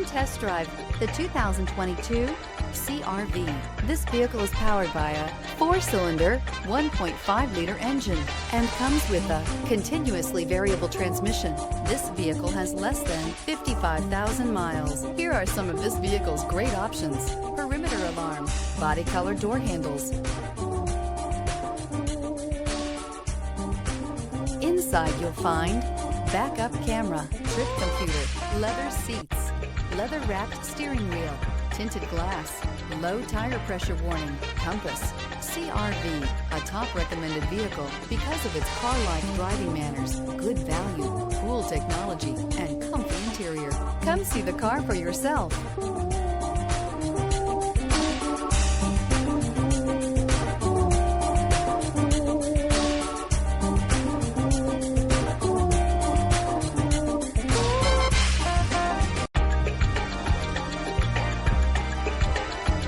Come test drive the 2022 CR-V. This vehicle is powered by a 4-cylinder, 1.5-liter engine and comes with a continuously variable transmission. This vehicle has less than 55,000 miles. Here are some of this vehicle's great options: perimeter alarm, body color door handles. Inside you'll find backup camera, trip computer, leather seats, leather-wrapped steering wheel, tinted glass, low tire pressure warning, compass. CR-V, a top recommended vehicle because of its car-like driving manners, good value, cool technology, and comfy interior. Come see the car for yourself.